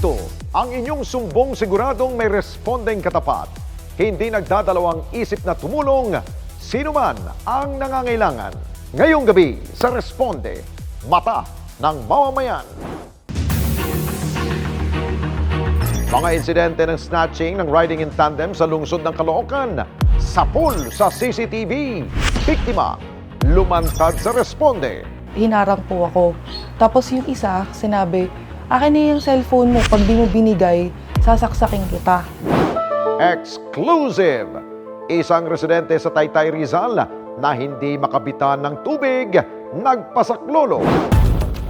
Ito ang inyong sumbong siguradong may respondeng katapat. Hindi nagdadalawang isip na tumulong sino man ang nangangailangan. Ngayong gabi sa Responde, Mata ng Mamamayan. Mga insidente ng snatching ng riding in tandem sa lungsod ng Caloocan, sapul sa CCTV. Biktima, lumantad sa Responde. Hinarang po ako. Tapos yung isa, sinabi, akin na yung cellphone mo, pag di mo binigay, sasaksakin kita. Exclusive! Isang residente sa Taytay, Rizal na hindi makabitan ng tubig, nagpasaklolo.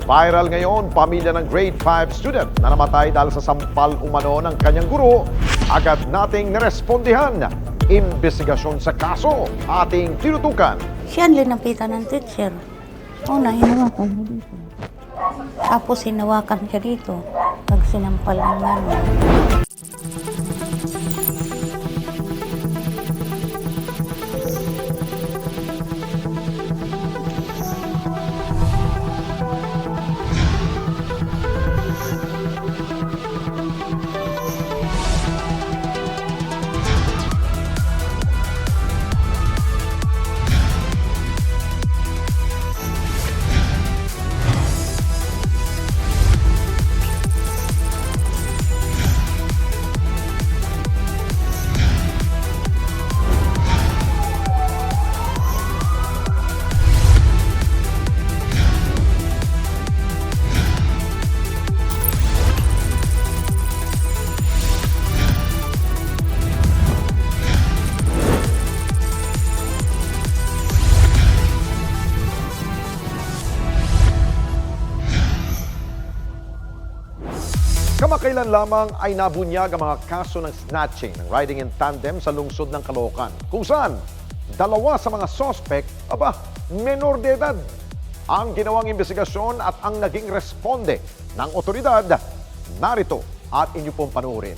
Viral ngayon, pamilya ng grade 5 student na namatay dahil sa sampal umano ng kanyang guro. Agad nating narespondihan. Investigasyon sa kaso, ating tinutukan. Siya ang linapitan ng teacher. Una, hinawakan mo dito. Tapos hinawakan siya dito. Pag sinampal ng gano'n. Kamakailan lamang ay nabunyag ang mga kaso ng snatching ng riding in tandem sa lungsod ng Caloocan, kung saan dalawa sa mga suspect, menor de edad. Ang ginawang investigasyon at ang naging responde ng otoridad, narito at inyo pong panuorin.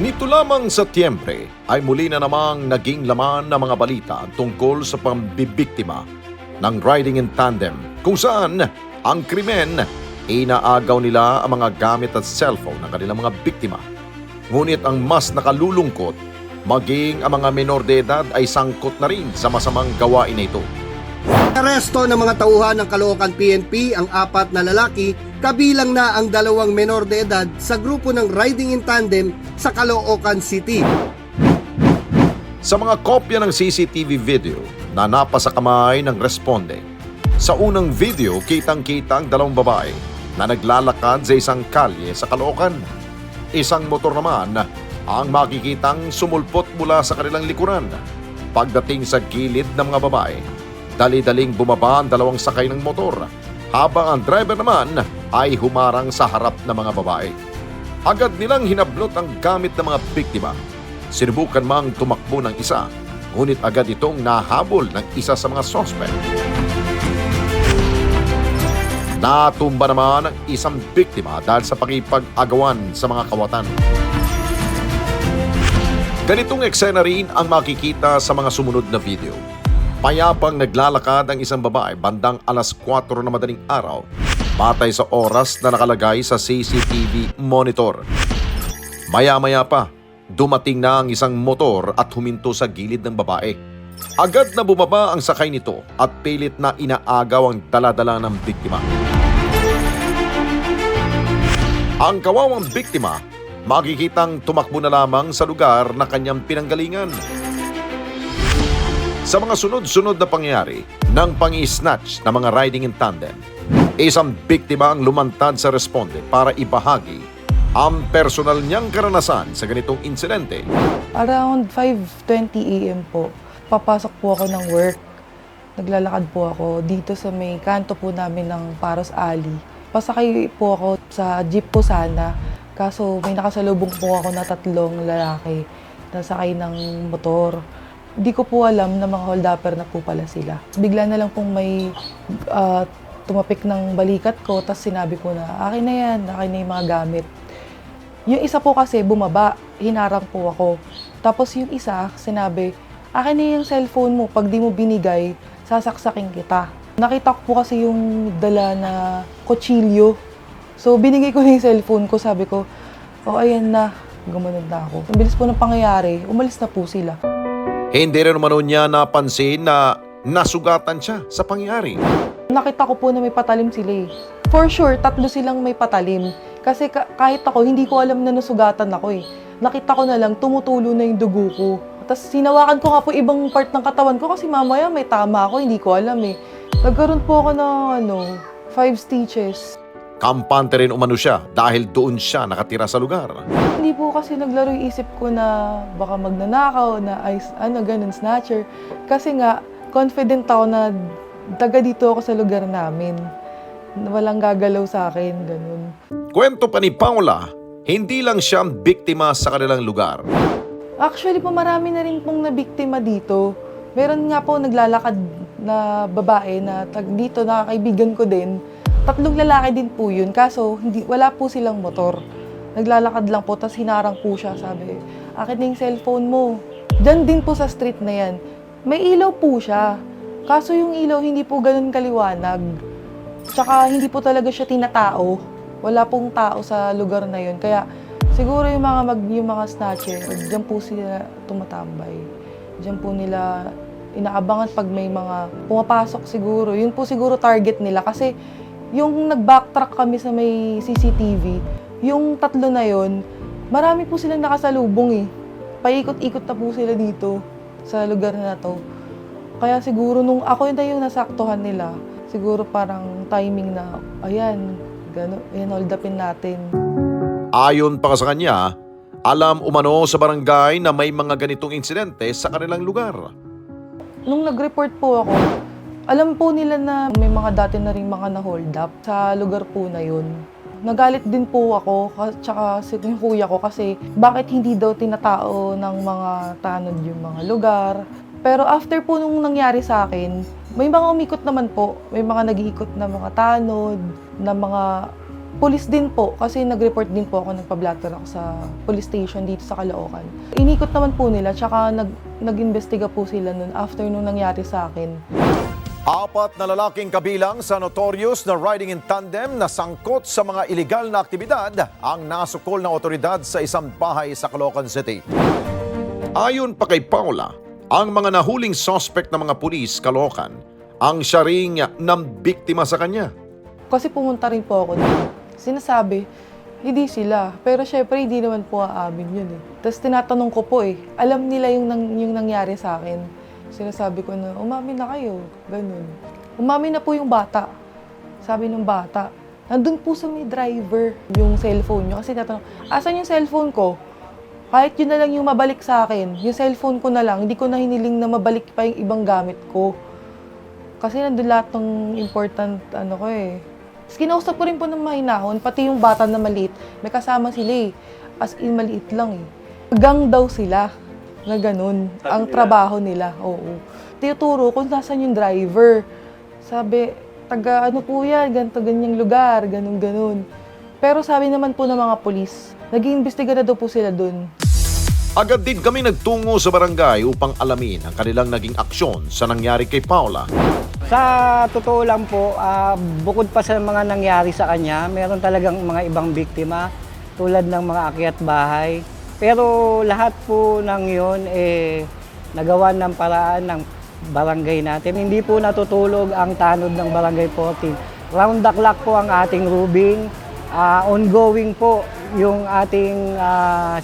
Nito lamang sa Tiyembre ay muli na namang naging laman ng mga balita tungkol sa pambibiktima ng riding in tandem, kung saan ang krimen inaagaw nila ang mga gamit at cellphone ng kanilang mga biktima. Ngunit ang mas nakalulungkot, maging ang mga menor de edad ay sangkot na rin sa masamang gawain na ito. Aresto ng mga tauhan ng Caloocan PNP ang 4 na lalaki, kabilang na ang 2 menor de edad sa grupo ng riding in tandem sa Caloocan City. Sa mga kopya ng CCTV video na napasa kamay ng responde, sa unang video kitang-kita ang 2 babae na naglalakad sa isang kalye sa Caloocan. Isang motor naman ang makikitang sumulpot mula sa kanilang likuran. Pagdating sa gilid ng mga babae, dali-daling bumaba ang 2 sakay ng motor, habang ang driver naman ay humarang sa harap ng mga babae. Agad nilang hinablot ang gamit ng mga biktima. Sinubukan mang tumakbo ng isa, ngunit agad itong nahabol ng isa sa mga suspect. Natumba naman ang isang biktima dahil sa pakipag-agawan sa mga kawatan. Ganitong eksena rin ang makikita sa mga sumunod na video. Payapang naglalakad ang isang babae bandang alas 4 na madaling araw, batay sa oras na nakalagay sa CCTV monitor. Maya-maya pa, dumating na ang isang motor at huminto sa gilid ng babae. Agad na bumaba ang sakay nito at pilit na inaagaw ang dala-dala ng biktima. Ang kawawang biktima, makikitang tumakbo na lamang sa lugar na kanyang pinanggalingan. Sa mga sunod-sunod na pangyayari ng pang-i-snatch ng mga riding in tandem, isang biktima ang lumantad sa responde para ibahagi ang personal niyang karanasan sa ganitong insidente. Around 5:20 AM po, papasok po ako ng work. Naglalakad po ako dito sa may kanto po namin ng Paros Alley. Pasakay po ako sa jeep po sana, kaso may nakasalubong po ako na 3 lalaki na sakay ng motor. Di ko po alam na mga hold-upper na po pala sila. Bigla na lang pong may tumapik ng balikat ko, tapos sinabi ko na, akin na yan, akin na yung mga gamit. Yung isa po kasi bumaba, hinarang po ako. Tapos yung isa, sinabi, akin na yung cellphone mo, pag di mo binigay, sasaksakin kita. Nakita ko po kasi yung dala na kutsilyo. So, binigay ko na yung cellphone ko, sabi ko, oh, ayan na, gumanod na ako. Ang bilis po ng pangyayari, umalis na po sila. Hindi rin naman niya napansin na nasugatan siya sa pangyayari. Nakita ko po na may patalim sila eh. For sure, 3 silang may patalim. Kasi kahit ako, hindi ko alam na nasugatan ako eh. Nakita ko na lang, tumutulo na yung dugo ko. Tapos sinawakan ko nga po ibang part ng katawan ko kasi mamaya may tama ako, hindi ko alam eh. Nagkaroon po ako ng 5 stitches. Kampante rin umano siya dahil doon siya nakatira sa lugar. Hindi po kasi naglaro yung isip ko na baka magnanakaw, na ganun, snatcher. Kasi nga, confident ako na taga dito ako sa lugar namin. Walang gagalaw sa akin, ganun. Kwento pa ni Paula, hindi lang siya ang biktima sa kanilang lugar. Actually po, marami na rin pong nabiktima dito. Meron nga po naglalakad na babae na dito, na kaibigan ko din. 3 lalaki din po yun, kaso wala po silang motor. Naglalakad lang po, tapos hinarang po siya, sabi, akin na yung cellphone mo. Diyan din po sa street na yan. May ilaw po siya, kaso yung ilaw hindi po ganun kaliwanag. Tsaka hindi po talaga siya tinatao. Wala pong tao sa lugar na yun, kaya siguro yung mga snatcher, diyan po sila tumatambay. Diyan po nila inaabangan pag may mga pumapasok siguro. Yun po siguro target nila kasi yung nag-backtrack kami sa may CCTV, yung 3 na yun, marami po silang nakasalubong eh. Paikot-ikot na po sila dito sa lugar na to. Kaya siguro nung ako na yung nasaktuhan nila, siguro parang timing na, ayan, hold upin natin. Ayon pa sa kanya, alam umano sa barangay na may mga ganitong insidente sa kanilang lugar. Nung nag-report po ako, alam po nila na may mga dati na rin mga na-hold up sa lugar po na yun. Nagalit din po ako, tsaka yung kuya ko kasi bakit hindi daw tinatao ng mga tanod yung mga lugar. Pero after po nung nangyari sa akin, may mga umikot naman po. May mga nag-iikot na mga tanod, na mga pulis din po. Kasi nag-report din po ako, nagpa-blatter ako sa police station dito sa Caloocan. Inikot naman po nila, tsaka nag-investiga po sila nun after nung nangyari sa akin. 4 na lalaking kabilang sa notorious na riding in tandem na sangkot sa mga iligal na aktibidad ang nasukol ng otoridad sa isang bahay sa Caloocan City. Ayon pa kay Paula, ang mga nahuling suspect ng mga pulis Caloocan ang siya ring ng biktima sa kanya. Kasi pumunta rin po ako dito. Sinasabi, hindi sila. Pero syempre, hindi naman po aamin yun eh. Tapos tinatanong ko po eh, alam nila yung nangyari sa akin. Sinasabi ko na, umamin na kayo. Ganun. Umamin na po yung bata. Sabi ng bata, nandun po sa may driver yung cellphone nyo. Kasi tinatanong, asan yung cellphone ko? Kahit yun na lang yung mabalik sa akin. Yung cellphone ko na lang, hindi ko na hiniling na mabalik pa yung ibang gamit ko. Kasi nandun lahat ng important ko eh. Tapos kinausap ko rin po ng mahinahon, pati yung bata na maliit, may kasama sila eh. As in, maliit lang eh. Gang daw sila na ganun, ang trabaho nila. Oo. Tinuturo kung nasan yung driver. Sabi, taga ano po yan, ganito, ganyang lugar, ganun. Pero sabi naman po ng mga polis, nag-iimbestiga na daw po sila dun. Agad din kami nagtungo sa barangay upang alamin ang kanilang naging aksyon sa nangyari kay Paula. Sa totoo lang po, bukod pa sa mga nangyari sa kanya, meron talagang mga ibang biktima tulad ng mga akyat bahay. Pero lahat po ng yun, nagawa ng paraan ng barangay natin. Hindi po natutulog ang tanod ng Barangay 14. Round the clock po ang ating rubing. Ongoing po yung ating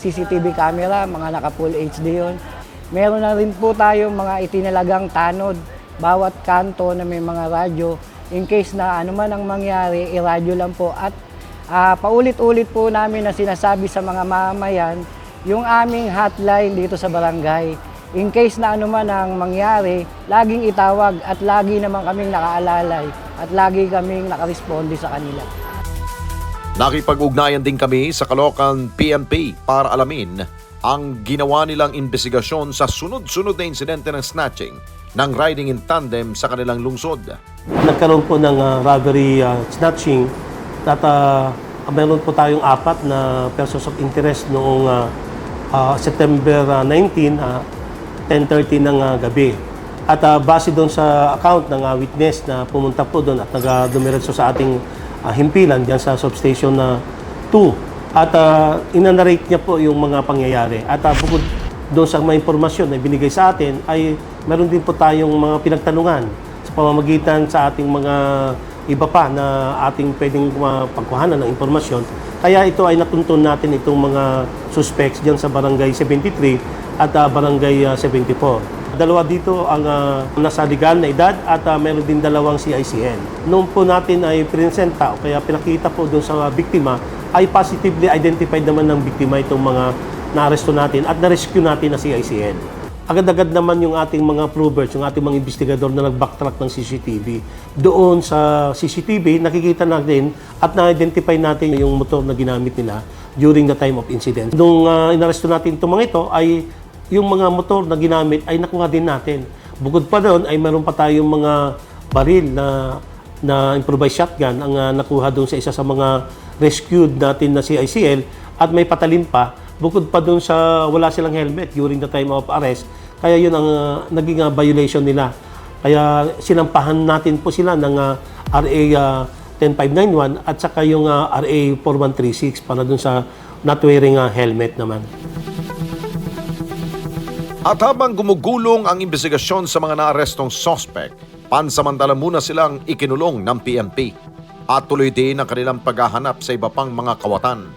CCTV camera, mga naka-full HD yun. Meron na rin po tayong mga itinalagang tanod, bawat kanto na may mga radyo. In case na ano man ang mangyari, i-radyo lang po. At paulit-ulit po namin na sinasabi sa mga mamamayan, yung aming hotline dito sa barangay. In case na ano man ang mangyari, laging itawag at lagi naman kaming nakaalalay at lagi kaming nakaresponde sa kanila. Nakipag-ugnayan din kami sa Caloocan PNP para alamin ang ginawa nilang investigasyon sa sunod-sunod na insidente ng snatching ng riding in tandem sa kanilang lungsod. Nagkaroon po ng robbery snatching at meron po tayong 4 na persons of interest noong September 19, 10:30 ng gabi. At base doon sa account ng witness na pumunta po doon at dumiretso sa ating himpilan diyan sa substation 2. At inanarrate niya po yung mga pangyayari. At bukod doon sa mga impormasyon na binigay sa atin, ay meron din po tayong mga pinagtanungan sa pamamagitan sa ating mga iba pa na ating pwedeng pagkuhanan ng impormasyon. Kaya ito ay natuntun natin itong mga suspects diyan sa Barangay 73 at Barangay 74. Dalawa dito ang nasa legal na edad at meron din dalawang CICN. Noong po natin ay presenta o kaya pinakita po doon sa biktima, ay positively identified naman ng biktima itong mga naaresto natin at na-rescue natin na CICN. Agad-agad naman yung ating mga provers, yung ating mga investigador na nag-backtrack ng CCTV. Doon sa CCTV, nakikita natin at na-identify natin yung motor na ginamit nila during the time of incident. Nung inaresto natin itong mga ito, ay yung mga motor na ginamit ay nakuha din natin. Bukod pa doon, ay meron pa tayong mga baril na improvised shotgun ang nakuha doon sa isa sa mga rescued natin na CICL at may patalim pa. Bukod pa doon sa wala silang helmet during the time of arrest, kaya yun ang naging violation nila. Kaya sinampahan natin po sila ng RA 10591 at saka yung RA 4136 para doon sa not wearing helmet naman. At habang gumugulong ang investigasyon sa mga naarestong suspect, pansamantala muna silang ikinulong ng PNP at tuloy din ang kanilang paghahanap sa iba pang mga kawatan.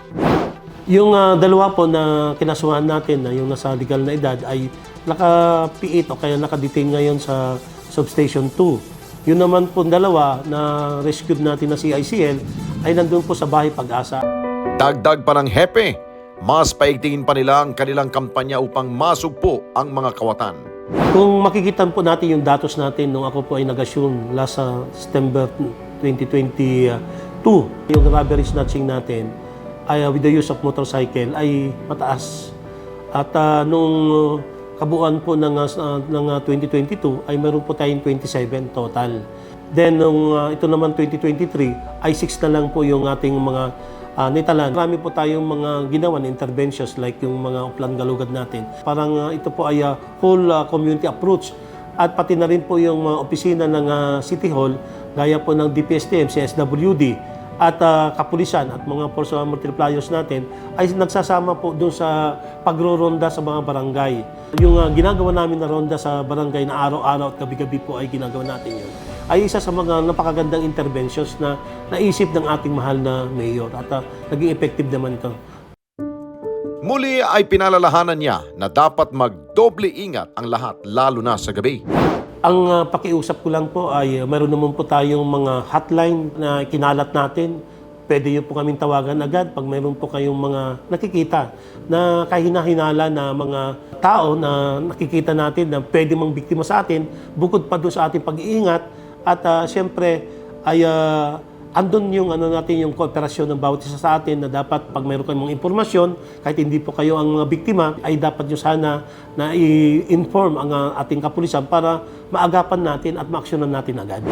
Yung dalawa po na kinasuhan natin na yung nasa legal na edad ay naka-P8 o kaya naka-detain ngayon sa Substation 2. Yun naman po dalawa na rescued natin na CICL ay nandun po sa Bahay Pag-asa. Dagdag pa ng hepe, mas paigtingin pa nila ang kanilang kampanya upang masugpo ang mga kawatan. Kung makikita po natin yung datos natin nung ako po ay nag-assume last September 2022, yung robbery snatching natin ay with the use of motorcycle ay mataas. At nung kabuuan po ng 2022 ay meron po tayong 27 total. Then nung ito naman 2023 ay 6 na lang po yung ating mga nitalan. Marami po tayong mga ginawa na interventions like yung mga upland galugad natin. Parang ito po ay whole community approach. At pati na rin po yung mga opisina ng City Hall, gaya po ng DPSTM, CSWD, at kapulisan at mga force multipliers natin ay nagsasama po doon sa pagro-ronda sa mga barangay. Yung ginagawa namin na ronda sa barangay na araw-araw at gabi-gabi po ay ginagawa natin yun, ay isa sa mga napakagandang interventions na naisip ng ating mahal na mayor at naging effective naman ito. Muli ay pinalalahanan niya na dapat magdoble ingat ang lahat lalo na sa gabi. Ang pakiusap ko lang po ay meron naman po tayong mga hotline na kinalat natin. Pwede nyo po kaming tawagan agad pag meron po kayong mga nakikita na kahina-hinala na mga tao na nakikita natin na pwede mang biktima sa atin, bukod pa doon sa ating pag-iingat at siyempre ay andun yung natin yung kooperasyon ng bawat isa sa atin na dapat pag mayroon kayong mga impormasyon, kahit hindi po kayo ang mga biktima, ay dapat nyo sana na i-inform ang ating kapulisan para maagapan natin at maaksyonan natin agad.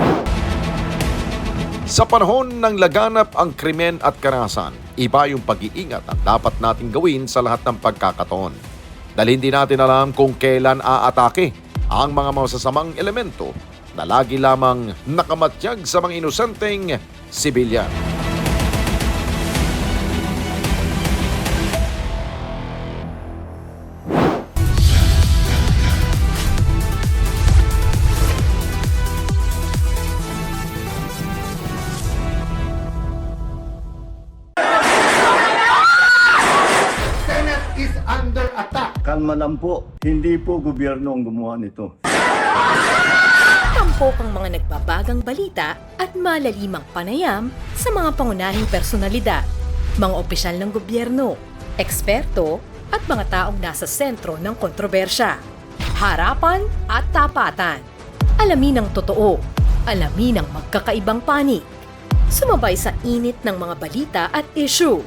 Sa panahon ng laganap ang krimen at karahasan, iba yung pag-iingat ang dapat nating gawin sa lahat ng pagkakataon. Dahil hindi natin alam kung kailan aatake ang mga masasamang elemento na lagi lamang nakamatyag sa mga inosenteng sibilyan. Senate is under attack. Kalma lang po, hindi po gobyerno ang gumawa nito. Tampok ang mga nagbabagang balita at malalimang panayam sa mga pangunahing personalidad, mga opisyal ng gobyerno, eksperto at mga taong nasa sentro ng kontrobersya. Harapan at tapatan. Alamin ang totoo. Alamin ang magkakaibang panig. Sumabay sa init ng mga balita at issue.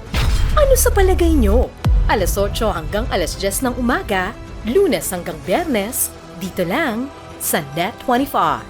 Ano sa palagay nyo? Alas 8 hanggang alas 10 ng umaga, Lunes hanggang Biyernes, dito lang sa Net 25.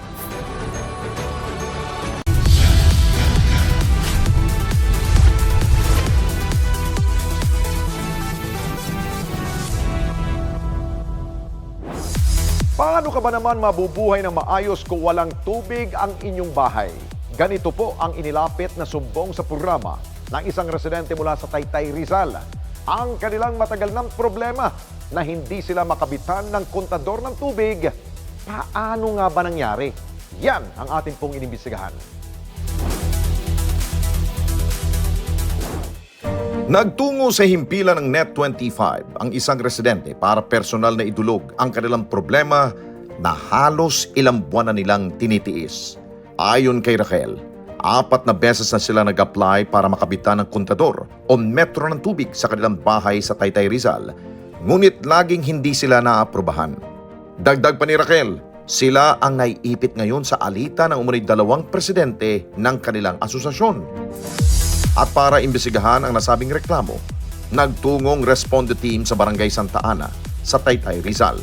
Paano ka ba naman mabubuhay ng maayos kung walang tubig ang inyong bahay? Ganito po ang inilapit na sumbong sa programa ng isang residente mula sa Taytay, Rizal. Ang kanilang matagal ng problema na hindi sila makabitan ng kontador ng tubig. Paano nga ba nangyari? Yan ang ating pong inimbestigahan. Nagtungo sa himpilan ng Net25 ang isang residente para personal na idulog ang kanilang problema na halos ilang buwan na nilang tinitiis. Ayon kay Raquel, 4 na beses na sila nag-apply para makabitan ng kontador o metro ng tubig sa kanilang bahay sa Taytay, Rizal, ngunit laging hindi sila naaprubahan. Dagdag pa ni Raquel, sila ang naiipit ngayon sa alitan ng umunoy 2 presidente ng kanilang asosasyon. At para imbestigahan ang nasabing reklamo, nagtungong responde team sa Barangay Santa Ana sa Taytay, Rizal.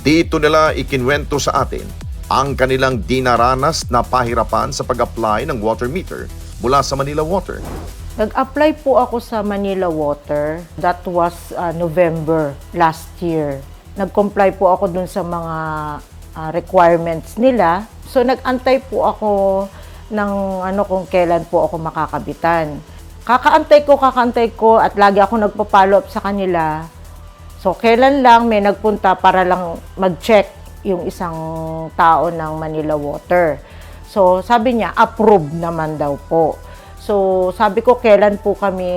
Dito nila ikinwento sa atin ang kanilang dinaranas na pahirapan sa pag-apply ng water meter mula sa Manila Water. Nag-apply po ako sa Manila Water. That was November last year. Nag-comply po ako dun sa mga requirements nila. So nag-antay po ako ng kung kailan po ako makakabitan. Kakaantay ko at lagi ako nagpa-follow up sa kanila. So kailan lang may nagpunta para lang mag-check yung isang tao ng Manila Water. So sabi niya, approved naman daw po. So sabi ko, kailan po kami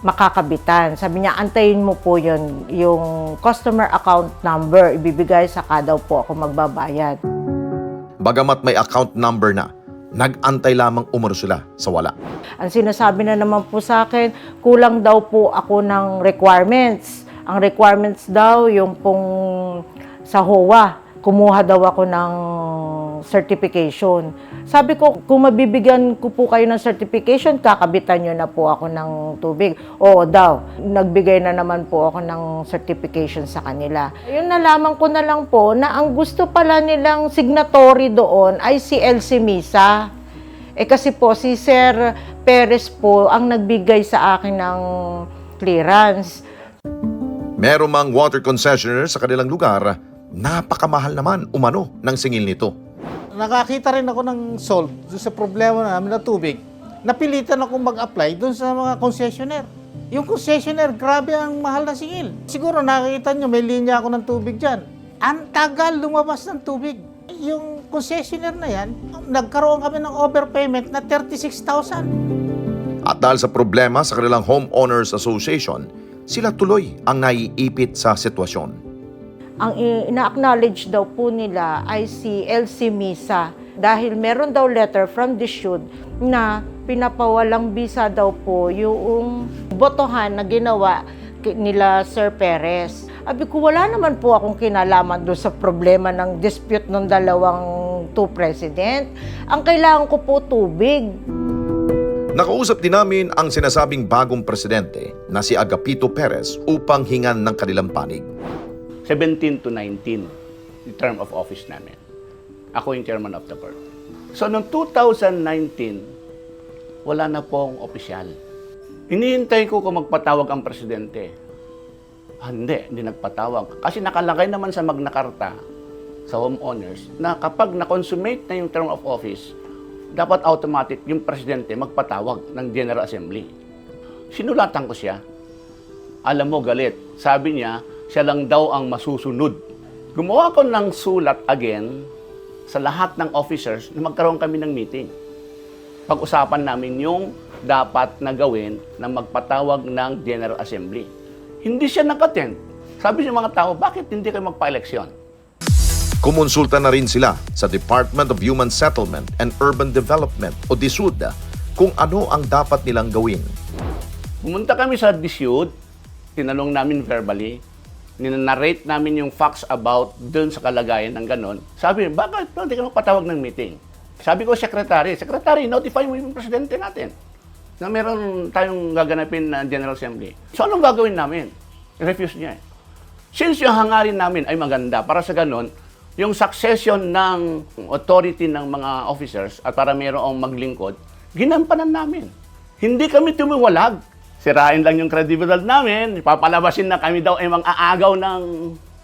makakabitan? Sabi niya, antayin mo po yun, yung customer account number, ibibigay saka daw po ako magbabayad. Bagamat may account number na, nag-antay lamang umano sila sa wala. Ang sinasabi na naman po sa akin, kulang daw po ako ng requirements. Ang requirements daw, yung pong sa HOA, kumuha daw ako ng certification. Sabi ko, kung mabibigyan ko po kayo ng certification, kakabitan nyo na po ako ng tubig. Oo daw, nagbigay na naman po ako ng certification sa kanila. Yun, nalaman ko na lang po na ang gusto pala nilang signatory doon ay si Elsie Misa. Kasi po si Sir Perez po ang nagbigay sa akin ng clearance. Meron mang water concessionaire sa kanilang lugar, napakamahal naman umano ng singil nito. Nakakita rin ako ng solve doon sa problema namin na tubig. Napilitan ako mag-apply doon sa mga concessionaire. Yung concessionaire, grabe ang mahal na singil. Siguro nakikita nyo, may linya ako ng tubig dyan. Ang tagal lumabas ng tubig. Yung concessionaire na yan, nagkaroon kami ng overpayment na 36,000. At dahil sa problema sa kanilang Homeowners Association, sila tuloy ang naiipit sa sitwasyon. Ang ina-acknowledge daw po nila ay si Elsie Misa dahil meron daw letter from the SHUD na pinapawalang bisa daw po yung botohan na ginawa nila Sir Perez. Sabi ko, wala naman po akong kinalaman doon sa problema ng dispute ng 2 president. Ang kailangan ko po tubig. Nakausap din namin ang sinasabing bagong presidente na si Agapito Perez upang hingan ng kanilang panig. 17 to 19, the term of office namin. Ako yung chairman of the board. So, noong 2019, wala na pong opisyal. Hinihintay ko kung magpatawag ang presidente. Hindi nagpatawag. Kasi nakalagay naman sa Magna Carta, sa homeowners, na kapag na-consummate na yung term of office, dapat automatic yung presidente magpatawag ng General Assembly. Sinulatan ko siya. Alam mo, galit. Sabi niya, siya lang daw ang masusunod. Gumawa ko ng sulat again sa lahat ng officers na magkaroon kami ng meeting. Pag-usapan namin yung dapat na gawin na magpatawag ng General Assembly. Hindi siya nag-attend. Sabi ng mga tao, bakit hindi kayo magpa-eleksyon? Kumonsulta na rin sila sa Department of Human Settlement and Urban Development o DSUD kung ano ang dapat nilang gawin. Pumunta kami sa DSUD, tinanong namin verbally, ninarrate namin yung facts about dun sa kalagayan ng ganon. Sabi, bakit hindi ka magpatawag ng meeting? Sabi ko, Secretary, notify mo yung presidente natin na meron tayong gaganapin na General Assembly. So, anong gagawin namin? I-refuse niya. Since yung hangarin namin ay maganda, para sa ganon, yung succession ng authority ng mga officers at para mayroong maglingkod, ginampanan namin. Hindi kami tumiwalag. Sirain lang yung credibility namin, papalabasin na kami daw ay mang-aagaw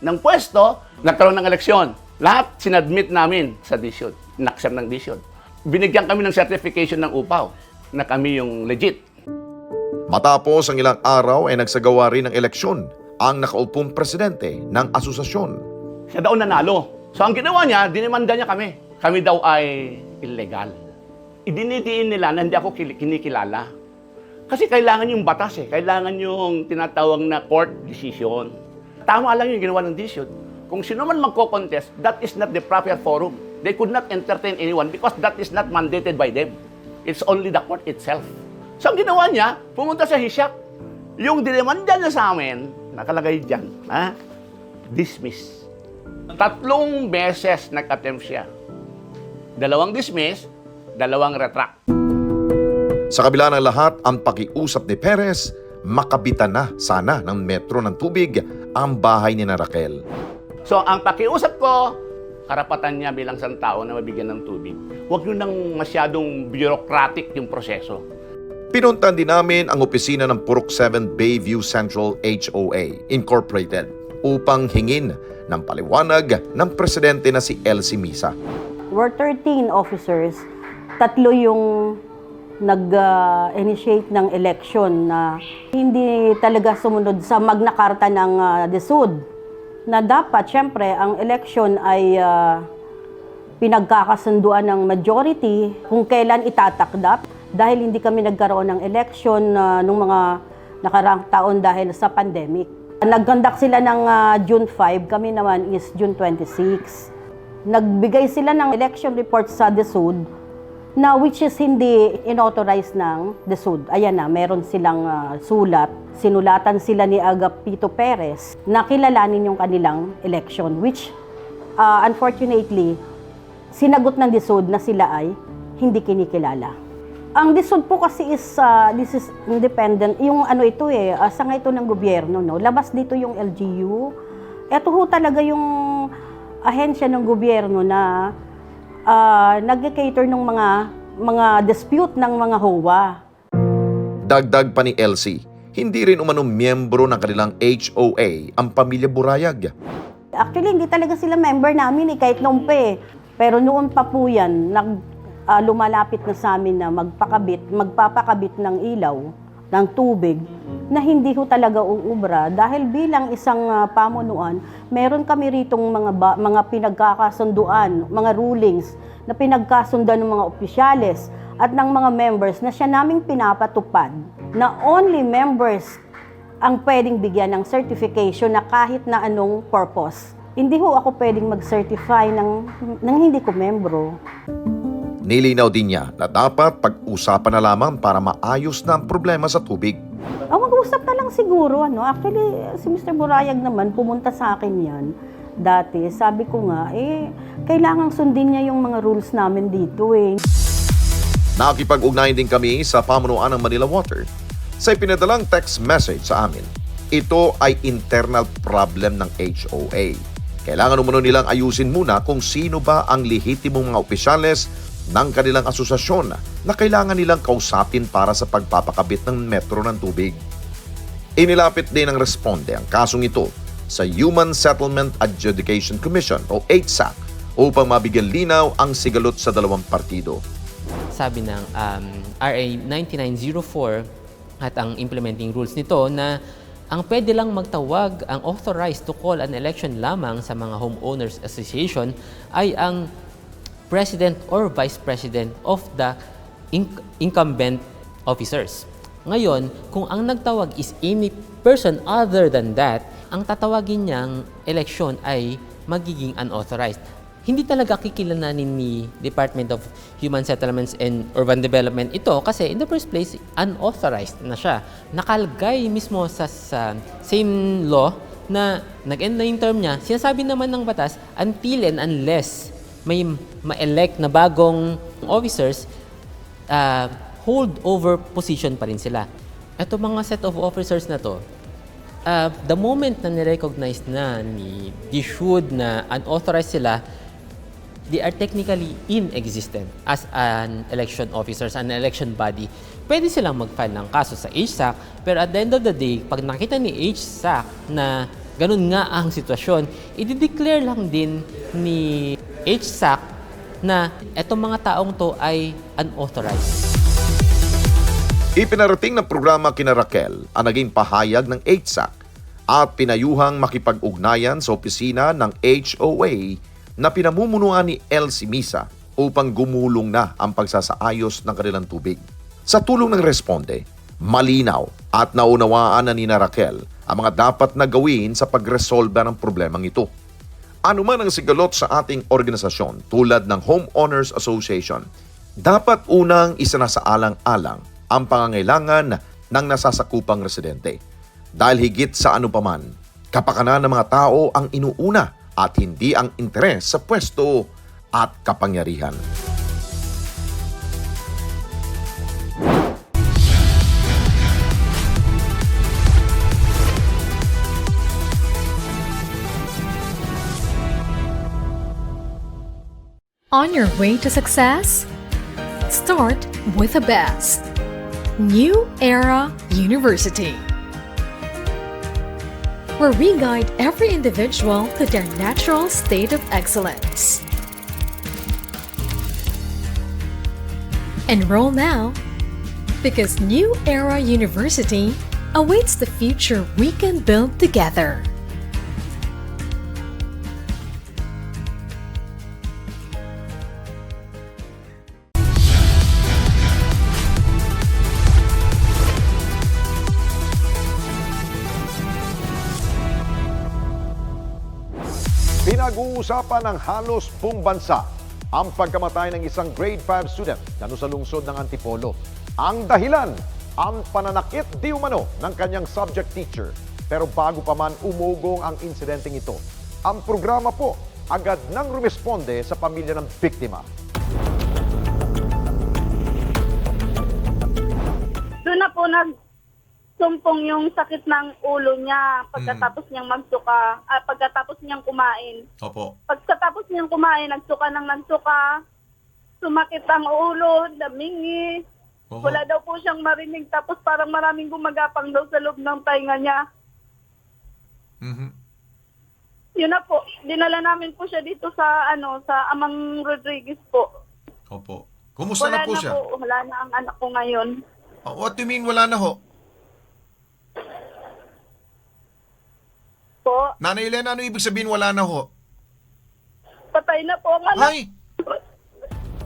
ng pwesto, nagkaroon ng eleksyon. Lahat sinadmit namin sa DSUD, in-accept ng DSUD. Binigyan kami ng certification ng upaw na kami yung legit. Matapos ang ilang araw ay nagsagawa rin ng eleksyon ang nakaupong presidente ng asosasyon. Siya daw nanalo. So ang ginawa niya, dinimanda niya kami. Kami daw ay illegal. Idinidiin nila na hindi ako kinikilala. Kasi kailangan yung batas kailangan yung tinatawag na court decision. Tama lang yung ginawa ng DSUD. Kung sino man magko-contest, that is not the proper forum. They could not entertain anyone because that is not mandated by them. It's only the court itself. So ang ginawa niya, pumunta sa HISAC. Yung dinimanda niya sa amin, nakalagay dyan, dismiss. 3 beses nag-attempt siya. 2 dismiss, 2 retract. Sa kabila ng lahat, ang pakiusap ni Perez, makabitan na sana ng metro ng tubig ang bahay ni Raquel. So, ang pakiusap ko, karapatan niya bilang isang tao na mabigyan ng tubig. Huwag nyo nang masyadong bureaucratic yung proseso. Pinuntan din namin ang opisina ng Purok 7 Bayview Central HOA Incorporated upang hingin ng paliwanag ng presidente na si Elsie Misa. We're 13 officers, 3 yung nag-initiate ng election na hindi talaga sumunod sa Magna Carta ng DSUD. Na dapat, syempre, ang election ay pinagkakasunduan ng majority kung kailan itatakdap dahil hindi kami nagkaroon ng election nung mga nakaraang taon dahil sa pandemic. Nag-conduct sila ng June 5, kami naman is June 26. Nagbigay sila ng election report sa DSUD na which is hindi inauthorized ng DSUD. Ayan na, meron silang sulat. Sinulatan sila ni Agapito Perez na kilalanin yung kanilang election, which unfortunately, sinagot ng DSUD na sila ay hindi kinikilala. Ang DSUD po kasi this is independent, yung ano ito sanga ito ng gobyerno, no? Labas dito yung LGU. Ito ho talaga yung ahensya ng gobyerno na nag-cater ng mga dispute ng mga HOA. Dagdag pa ni Elsie, hindi rin umanong miyembro ng kanilang HOA ang pamilya Burayag. Actually, hindi talaga sila member namin kahit noon pa Pero noon pa po yan, lumalapit na sa amin na magpapakabit ng ilaw, ng tubig, na hindi ho talaga uubra. Dahil bilang isang pamunuan, meron kami ritong mga pinagkakasunduan, mga rulings na pinagkasundan ng mga opisyales at ng mga members na siya naming pinapatupad na only members ang pwedeng bigyan ng certification na kahit na anong purpose. Hindi ho ako pwedeng mag-certify ng hindi ko membro. Nilinaw din niya na dapat pag-usapan na lamang para maayos na ang problema sa tubig. Mag-usap na lang siguro. Actually, si Mr. Burayag naman, pumunta sa akin yan dati. Sabi ko nga, kailangang sundin niya yung mga rules namin dito Nakikipag-ugnayan din kami sa pamunuan ng Manila Water sa ipinadalang text message sa amin. Ito ay internal problem ng HOA. Kailangan umano nilang ayusin muna kung sino ba ang lehitimong mga opisyales ng kanilang asosasyon na kailangan nilang kausapin para sa pagpapakabit ng metro ng tubig. Inilapit din ng responde ang kasong ito sa Human Settlement Adjudication Commission o HSAC upang mabigyan linaw ang sigalot sa dalawang partido. Sabi ng RA 9904 at ang implementing rules nito na ang pwede lang magtawag, ang authorized to call an election lamang sa mga homeowners association ay ang president or vice president of the incumbent officers. Ngayon, kung ang nagtawag is any person other than that, ang tatawagin niyang election ay magiging unauthorized. Hindi talaga kikilalanin ni Department of Human Settlements and Urban Development ito kasi in the first place, unauthorized na siya. Nakalagay mismo sa same law na nag-end na yung term niya. Sinasabi naman ng batas, until and unless may ma-elect na bagong officers, hold over position pa rin sila. Ito mga set of officers na to, the moment na nirecognize na ni DSUD na unauthorized sila, they are technically inexistent as an election officers, an election body. Pwede silang mag-file ng kaso sa HSAC, pero at the end of the day, pag nakita ni HSAC na ganun nga ang sitwasyon, i-declare lang din ni HSAC na etong mga taong to ay unauthorized. Ipinarating ng programa kina Raquel ang naging pahayag ng HSAC at pinayuhang makipag-ugnayan sa opisina ng HOA na pinamumunuan ni Elsie Misa upang gumulong na ang pagsasaayos ng kanilang tubig. Sa tulong ng responde, malinaw at naunawaan na ni Raquel ang mga dapat na gawin sa pagresolba ng problemang ito. Ano man ang sigalot sa ating organisasyon tulad ng Homeowners Association, dapat unang isinasaalang-alang ang pangangailangan ng nasasakupang residente. Dahil higit sa ano paman, kapakanan ng mga tao ang inuuna at hindi ang interes sa pwesto at kapangyarihan. On your way to success? Start with the best. New Era University, where we guide every individual to their natural state of excellence. Enroll now, because New Era University awaits the future we can build together. Pinag-uusapan ng halos buong bansa ang pagkamatay ng isang grade 5 student na sa lungsod ng Antipolo. Ang dahilan, ang pananakit di umano ng kanyang subject teacher. Pero bago pa man umugong ang insidenteng ito, ang programa po agad nang rumesponde sa pamilya ng biktima. Doon na po nagsumpong yung sakit ng ulo niya pagkatapos niyang magsuka, pagkatapos niyang kumain. Opo. Pagkatapos niyang kumain, nagsuka, sumakit ang ulo, damingi. Wala daw po siyang marinig, tapos parang maraming gumagapang daw sa loob ng tainga niya. Yun na po, dinala namin po siya dito sa Amang Rodriguez po. Opo. Kumusta na po siya? Wala na ang anak ko ngayon. What do you mean wala na ho? Po, Nanay Elena, ano ibig sabihin wala na ho? patay na po ang anak. Ay!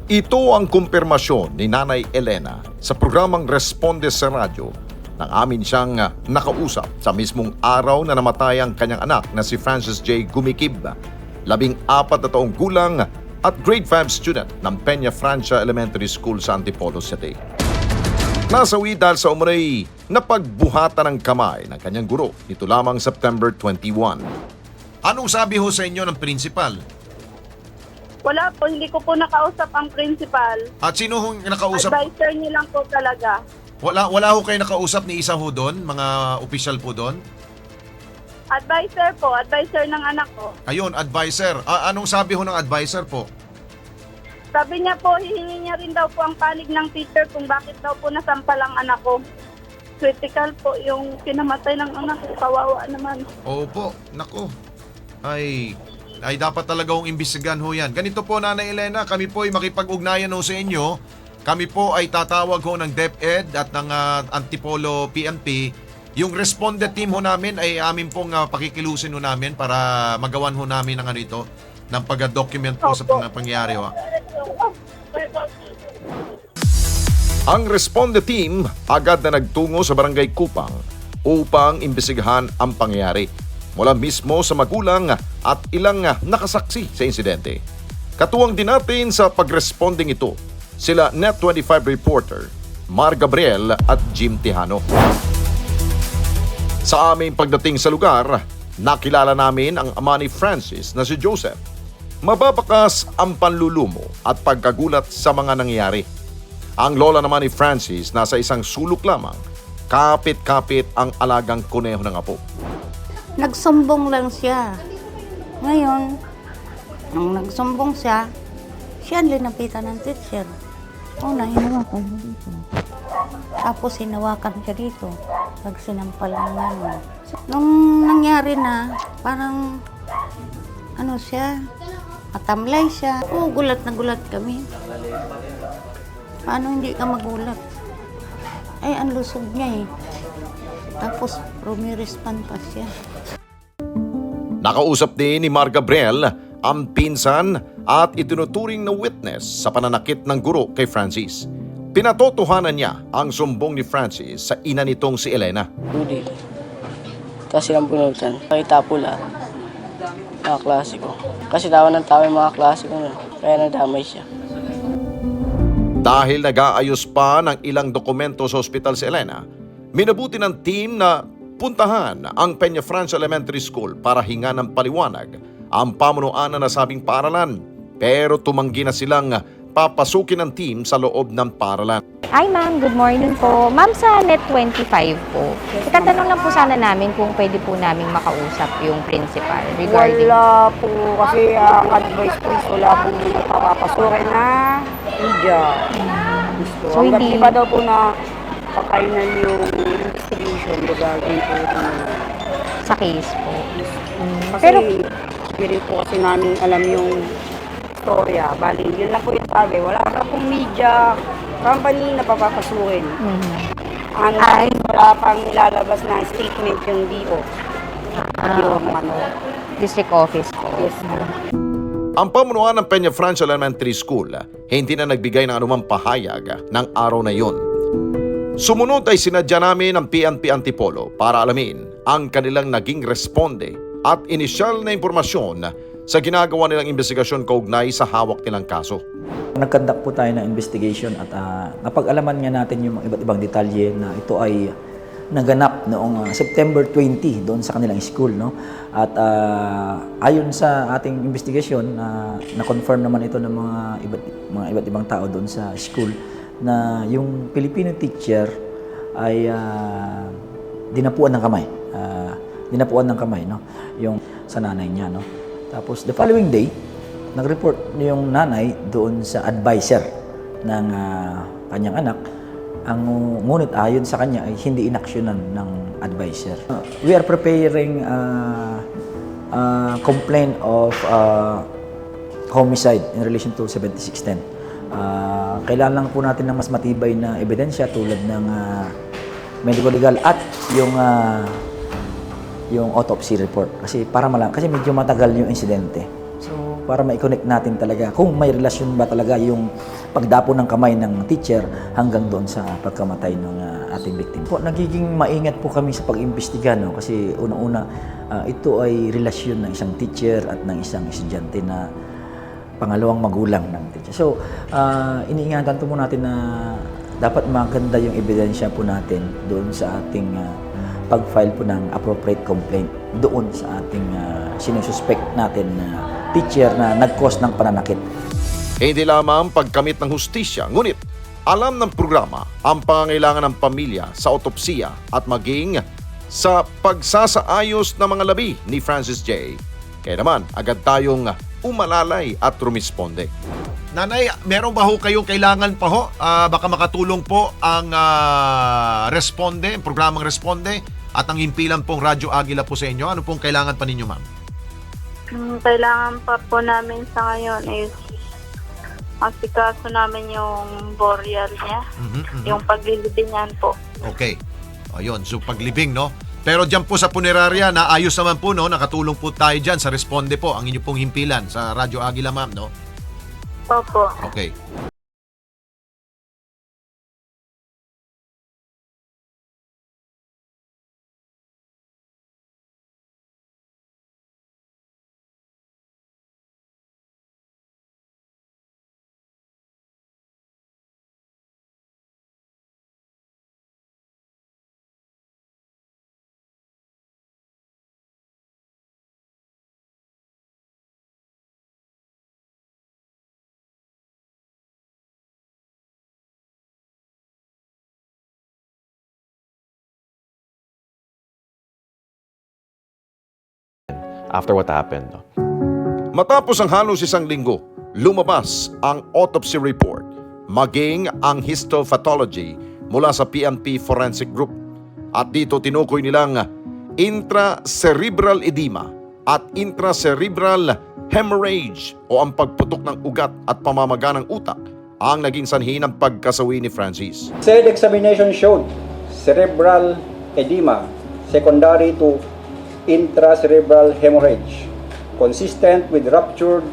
Ito ang kumpirmasyon ni Nanay Elena sa programang Responde sa Radyo nang amin siyang nakausap sa mismong araw na namatay ang kanyang anak na si Francis J. Gumikib, 14 na taong gulang at grade 5 student ng Peña Francia Elementary School sa Antipolo City. Nasawi dahil sa umuray na pagbuhatan ng kamay ng kanyang guro nito lamang September 21. Anong sabi ho sa inyo ng principal? Wala po, hindi ko po nakausap ang principal. At sino hong nakausap? Advisor niyo lang po talaga. Wala ho kayo nakausap ni isa ho doon, mga opisyal po doon? Advisor ng anak ko. Ayun, advisor. Anong sabi ho ng advisor po? Sabi niya po, hihingi niya rin daw po ang panig ng teacher kung bakit daw po nasampal ang anak ko. Critical po yung pinamatay ng anak ko. Kawawa naman. Opo, nako. Ay dapat talaga hong imbestigahan ho yan. Ganito po, Nanay Elena, kami po ay makipag-ugnayan ho sa inyo. Kami po ay tatawag ho ng DepEd at ng Antipolo PNP. Yung responde team ho namin ay amin pong pakikilusin ho namin para magawan ho namin ng ito, ng pag-document po sa pangyayari ho. Ang responde team agad na nagtungo sa Barangay Kupang upang imbestigahan ang pangyayari mula mismo sa magulang at ilang nakasaksi sa insidente. Katuwang din natin sa pagresponding ito sila Net25 reporter Mar Gabriel at Jim Tejano. Sa aming pagdating sa lugar, nakilala namin ang ama ni Francis na si Joseph. Mababakas ang panlulumo at pagkagulat sa mga nangyayari. Ang lola naman ni Francis nasa isang sulok lamang, kapit-kapit ang alagang kuneho ng apo. Nagsumbong lang siya. Ngayon, nung nagsumbong siya ang linapitan ng teacher. Una, hinawakan mo dito. Tapos hinawakan siya dito. Pag sinampal ng gano'n. Nung nangyari na, parang ano siya, matamlay siya. Oo, gulat na gulat kami. Paano hindi ka magulat? Ay, ang lusog niya eh. Tapos, rumirespond pa siya. Nakausap din ni Mar Gabriel ang pinsan at itinuturing na witness sa pananakit ng guro kay Francis. Pinatotohanan niya ang sumbong ni Francis sa ina nitong si Elena. Rudy. Kasi lang bunutan. Nakita po lahat. Mga klase ko. Kasi tawa ng tawa yung mga klase ko nun. Kaya nadamay siya. Dahil nag-aayos pa ng ilang dokumento sa ospital si Elena, minabuti ng team na puntahan ang Peñafrance Elementary School para hinga ng paliwanag ang pamunuan na nasabing paaralan. Pero tumanggi na silang papasukin ng team sa loob ng paaralan. Hi ma'am, good morning po. Ma'am, sa Net 25 po, ikatanong lang po sana namin kung pwede po namin makausap yung principal regarding... Wala po kasi ang advice po is wala po papapasukin na media. So, hanggang hindi- iba daw po na pakainan yung investigation regarding po sa case po. Kasi Pero, hindi rin po kasi namin alam yung storya. Bali, yun lang po yung sabi. Wala ka pong media company na papapasukin. Wala pang ilalabas na statement yung DO. Yung district office po. Yes, Ang pamunuan ng Peñafrance Elementary School hindi na nagbigay ng anumang pahayag ng araw na yun. Sumunod ay sinadya namin ang PNP Antipolo para alamin ang kanilang naging responde at inisyal na impormasyon sa ginagawa nilang investigasyon kaugnay sa hawak nilang kaso. Nagkandak po tayo ng investigation at napag-alaman nga natin yung iba't ibang detalye na ito ay naganap noong September 20 doon sa kanilang school, no? At ayon sa ating investigation na-confirm naman ito ng mga iba't ibang tao doon sa school na yung Filipino teacher ay dinapuan ng kamay, no? Yung sa nanay niya, no? Tapos the following day, nag-report yung nanay doon sa advisor ng kanyang anak. Ngunit ayon sa kanya ay hindi inaksyonan ng advisor. We are preparing complaint of homicide in relation to 7610. Kailangan lang po natin ng mas matibay na ebidensya tulad ng medical legal at yung autopsy report kasi kasi medyo matagal yung insidente. So para ma-connect natin talaga kung may relasyon ba talaga yung pagdapo ng kamay ng teacher hanggang doon sa pagkamatay ng ating victim. Nagiging maingat po kami sa pag-imbestiga, no? Kasi unang-una ito ay relasyon ng isang teacher at ng isang estudyante na pangalawang magulang ng teacher. So iniingatan po natin na dapat maganda yung ebidensya po natin doon sa ating pag-file po ng appropriate complaint doon sa ating sinususpect natin na teacher na nag-cause ng pananakit. Hindi lamang pagkamit ng hustisya, ngunit alam ng programa ang pangangailangan ng pamilya sa autopsiya at maging sa pagsasaayos ng mga labi ni Francis J. Kaya naman, agad tayong umalalay at rumisponde. Nanay, meron ba ho kayong kailangan pa ho? Baka makatulong po ang Responde, ang programang Responde at ang himpilan pong Radyo Agila po sa inyo. Ano pong kailangan pa ninyo, ma'am? Kailangan pa po namin sa ngayon is asikaso namin yung burial niya, yung paglilibingan po. Okay. Ayun, so paglibing, no? Pero dyan po sa punerarya, naayos naman po, no? Nakatulong po tayo dyan sa Responde po, ang inyo pong himpilan sa Radyo Agila, ma'am, no? Opo. Okay. After what happened. No? Matapos ang halos isang linggo, lumabas ang autopsy report, maging ang histopathology mula sa PNP Forensic Group. At dito tinukoy nilang intracerebral edema at intracerebral hemorrhage o ang pagputok ng ugat at pamamaga ng utak ang naging sanhi ng pagkasawi ni Francis. Said examination showed cerebral edema secondary to intracerebral hemorrhage consistent with ruptured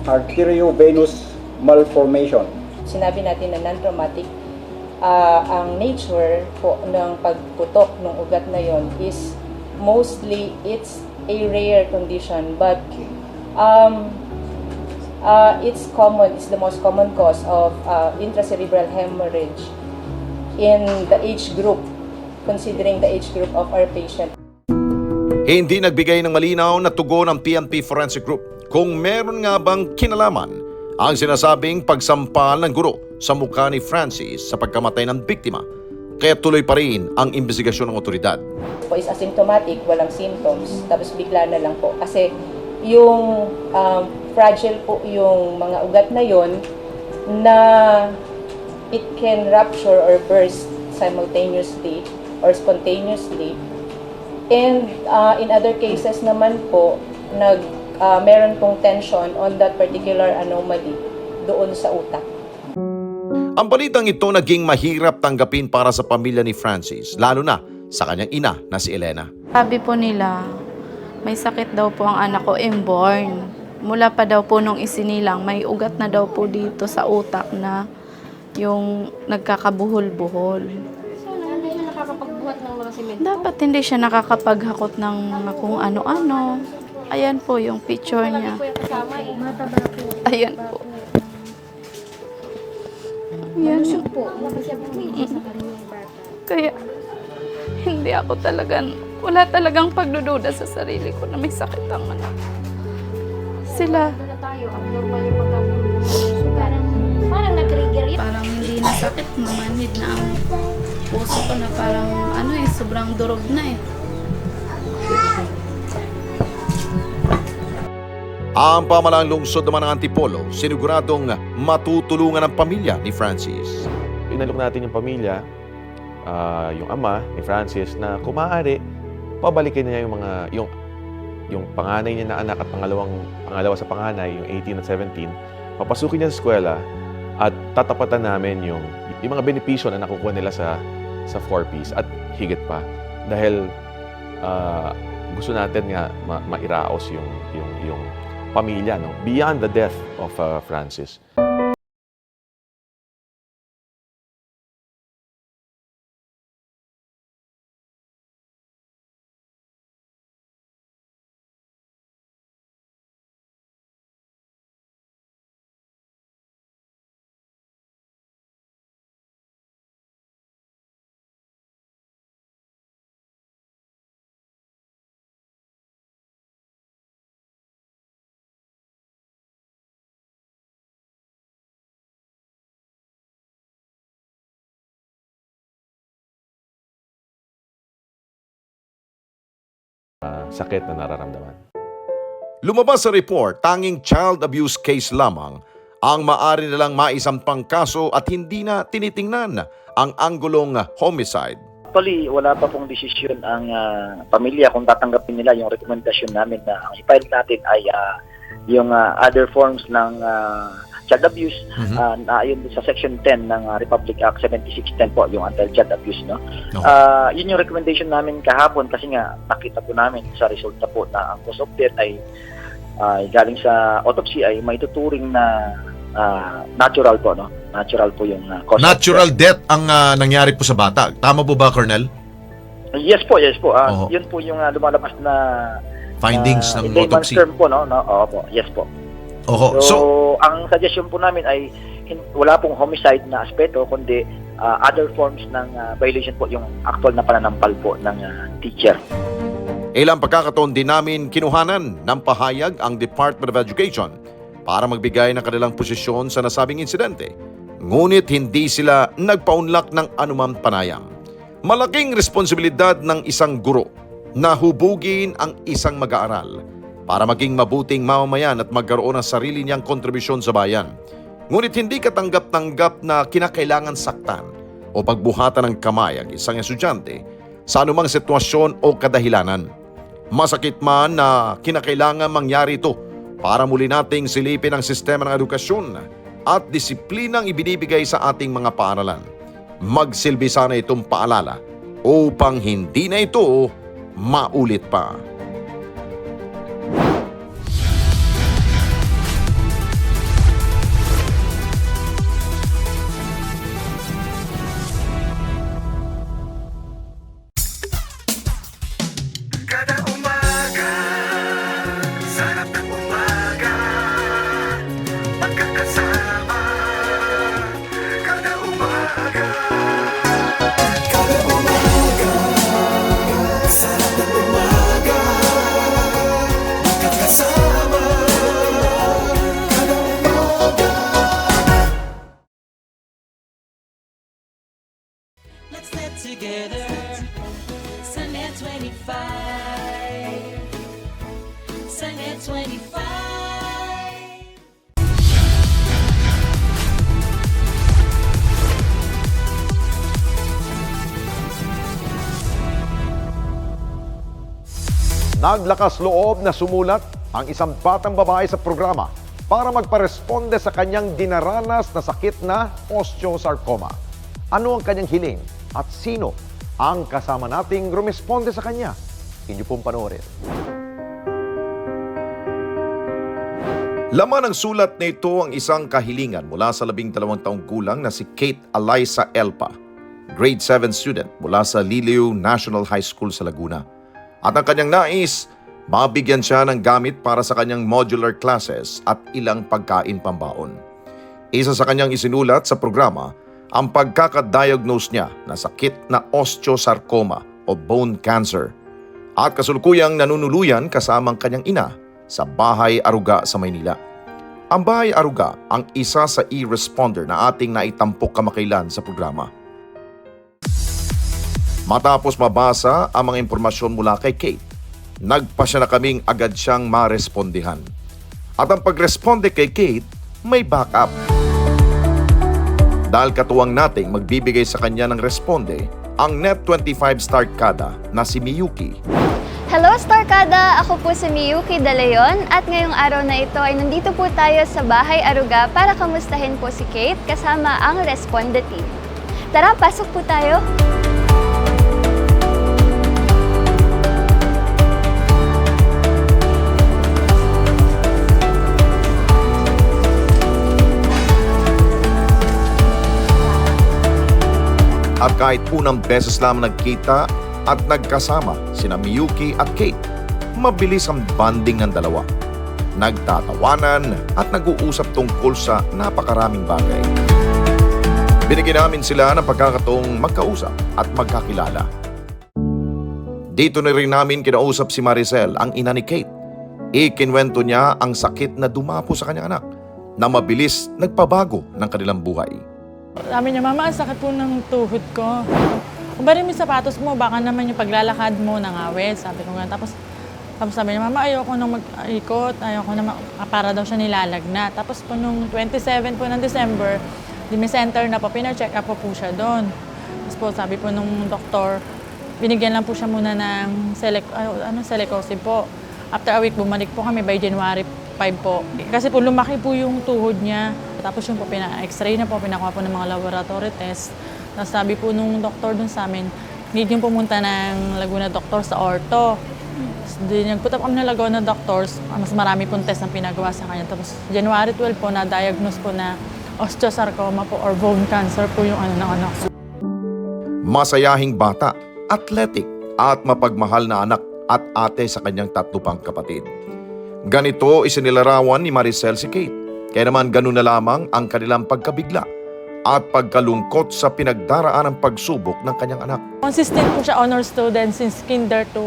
arteriovenous malformation. Sinabi natin na non-traumatic, ang nature po ng pagputok ng ugat na yon is mostly it's a rare condition, but it's common. It's the most common cause of intracerebral hemorrhage in the age group, considering the age group of our patient. Hindi nagbigay ng malinaw na tugon ng PNP Forensic Group kung meron nga bang kinalaman ang sinasabing pagsampal ng guro sa mukha ni Francis sa pagkamatay ng biktima, kaya tuloy pa rin ang investigasyon ng otoridad. Po is asymptomatic, walang symptoms, tapos bigla na lang po. Kasi yung fragile po yung mga ugat na yon na it can rupture or burst simultaneously or spontaneously. And in other cases naman po, meron pong tension on that particular anomaly doon sa utak. Ang balitang ito naging mahirap tanggapin para sa pamilya ni Francis, lalo na sa kanyang ina na si Elena. Sabi po nila, may sakit daw po ang anak ko, inborn. Mula pa daw po nung isinilang, may ugat na daw po dito sa utak na yung nagkakabuhol-buhol. Hindi siya nakakapagbuhat ng mga simento? Dapat hindi siya nakakapaghakot ng mga kung ano-ano. Ayan po yung picture niya. Ayan po. Yan. Kaya, hindi ako wala talagang pagdududa sa sarili ko na may sakit ang anak. Sila. Parang nag-trigger yun. Parang hindi na sakit, mamanid na ang puso ko na parang sobrang durog na eh. Ang pamalaang lungsod naman ng Antipolo, siniguradong matutulungan ang pamilya ni Francis. Inalok natin yung pamilya, yung ama ni Francis, na kung maaari, pabalikin niya yung panganay niya na anak at pangalawa sa panganay, yung 18 at 17, papasukin niya sa eskwela at tatapatan namin yung mga benepisyo na nakukuha nila sa 4Ps at higit pa. Dahil gusto natin nga mairaos yung pamilya, no? Beyond the death of Francis. Sakit na nararamdaman. Lumabas sa report, tanging child abuse case lamang ang maaari nilang maisampang kaso at hindi na tinitingnan ang anggulong homicide. Actually, wala pa pong desisyon ang pamilya kung tatanggapin nila yung rekomendasyon namin na ang i-file natin ay yung other forms ng child abuse na ayon sa Section 10 ng Republic Act 7610 po, yung anti-child abuse, no? Yun yung recommendation namin kahapon kasi nga nakita po namin sa resulta po na ang cause of death ay galing sa autopsy ay may tuturing na natural po, no? Natural po yung cause Natural of death. death ang nangyari po sa bata. Tama po ba, Colonel? Yes po. Yun po yung lumalabas na findings ng autopsy. Term po, no? Opo, yes po. So, ang suggestion po namin ay wala pong homicide na aspeto, kundi other forms ng violation po, yung actual na pananampal po ng teacher. Ilang pagkakataon din namin kinuhanan ng pahayag ang Department of Education para magbigay ng kanilang posisyon sa nasabing insidente. Ngunit hindi sila nagpaunlak ng anumang panayam. Malaking responsibilidad ng isang guro na hubugin ang isang mag-aaral para maging mabuting mamamayan at magkaroon ng sarili niyang kontribusyon sa bayan. Ngunit hindi katanggap-tanggap na kinakailangan saktan o pagbuhatan ng kamay ang isang estudyante sa anumang sitwasyon o kadahilanan. Masakit man na kinakailangan mangyari ito para muli nating silipin ang sistema ng edukasyon at disiplinang ibinibigay sa ating mga paaralan. Magsilbi sana itong paalala upang hindi na ito maulit pa. Together, Sunday 25, Sunday 25. Naglakas loob na sumulat ang isang batang babae sa programa para magparesponde sa kanyang dinaranas na sakit na osteosarcoma. Ano ang kanyang hiling at sino ang kasama nating rumesponde sa kanya? Inyo pong panoorin. Laman ng sulat na ito ang isang kahilingan mula sa 12 taong gulang na si Kate Eliza Elpa, grade 7 student mula sa Liliu National High School sa Laguna. At ang kanyang nais, mabigyan siya ng gamit para sa kanyang modular classes at ilang pagkain pambaon. Isa sa kanyang isinulat sa programa ang pagkakadiagnose niya na sakit na osteosarcoma o bone cancer at kasulukuyang nanunuluyan kasama ang kanyang ina sa Bahay Aruga sa Maynila. Ang Bahay Aruga ang isa sa e-responder na ating naitampok kamakailan sa programa. Matapos mabasa ang mga impormasyon mula kay Kate, nagpasya na kaming agad siyang marespondihan. At ang pagresponde kay Kate, may backup. Dahil katuwang nating magbibigay sa kanya ng responde ang Net25 Starkada na si Miyuki. Hello Starkada! Ako po si Miyuki De Leon at ngayong araw na ito ay nandito po tayo sa Bahay Aruga para kamustahin po si Kate kasama ang Responde team. Tara, pasok po tayo! At kahit unang beses lamang nagkita at nagkasama sina Miyuki at Kate, mabilis ang bonding ng dalawa. Nagtatawanan at nag-uusap tungkol sa napakaraming bagay. Binigyan namin sila ng pagkakataong magkausap at magkakilala. Dito na rin namin kinausap si Maricel, ang ina ni Kate. Ikinwento niya ang sakit na dumapo sa kanyang anak na mabilis nagpabago ng kanilang buhay. Sabi niya, Mama, ang sakit po ng tuhod ko. Kung ba rin yung sapatos mo, baka naman yung paglalakad mo nangawit. Sabi ko nga. Tapos sabi niya, Mama, ayoko nang mag-ikot. Ayoko na para daw siya nilalagnat. Tapos po nung 27 po ng December, may center na po, pina-check up po siya doon. Tapos po sabi po nung doktor, binigyan lang po siya muna ng Celecoxib po. After a week, bumalik po kami by January 5 po. Kasi po lumaki po yung tuhod niya. Tapos yung po pina-x-ray na po, pinakuha po ng mga laboratory test. Tapos sabi po nung doktor dun sa amin, need yung pumunta ng Laguna doctor sa ortho. Then nag-put up kami ng Laguna doctors, mas marami pong test na pinagawa sa kanya. Tapos January 12 po, na-diagnose po na osteosarcoma po or bone cancer po yung ng anak. Masayahing bata, athletic at mapagmahal na anak at ate sa kanyang 3 pang kapatid. Ganito isinilarawan ni Maricel si Kate. Kaya naman ganun na lamang ang kanilang pagkabigla at pagkalungkot sa pinagdaraan ng pagsubok ng kanyang anak. Consistent po siya honor student since kinder to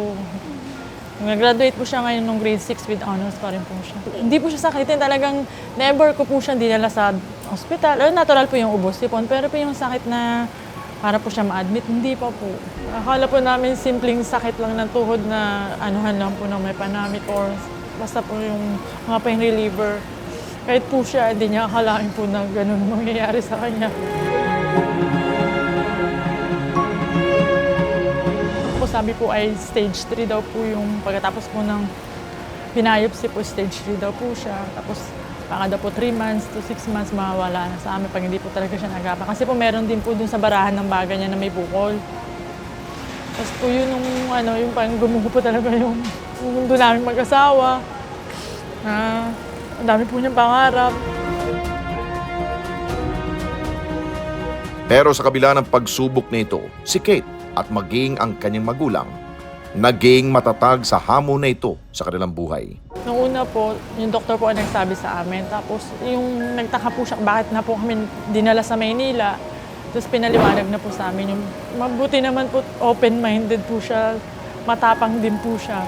nag-graduate po siya ngayon nung grade 6 with honors pa rin po siya. Hindi po siya sakitin, talagang never ko po siya dinala sa hospital. Natural po yung ubos sipon, pero po yung sakit na para po siya ma-admit, hindi pa po. Akala po namin simpleng sakit lang ng tuhod na anuhan lang po ng may panamic or basta po yung mga pain reliever. Kahit po siya, hindi niya akalain po na ganun mangyayari sa kanya. sabi po ay stage 3 daw po yung pagkatapos po ng biopsy po, stage 3 daw po siya. Tapos baka daw po 3 months to 6 months mawawala na sa amin pag hindi po talaga siya nagapa. Kasi po meron din po dun sa barahan ng baga niya na may bukol. Tapos po yun yung parang gumuho po talaga yung mundo namin mag-asawa. Ang dami po niyang pangarap. Pero sa kabila ng pagsubok nito, si Kate at maging ang kanyang magulang, naging matatag sa hamon na ito sa kanilang buhay. Nung una po, yung doktor po ang nagsabi sa amin. Tapos yung nagtaka po siya, bakit na po kami dinala sa Maynila. Tapos pinaliwanag na po sa amin. Yung mabuti naman po, open-minded po siya, matapang din po siya.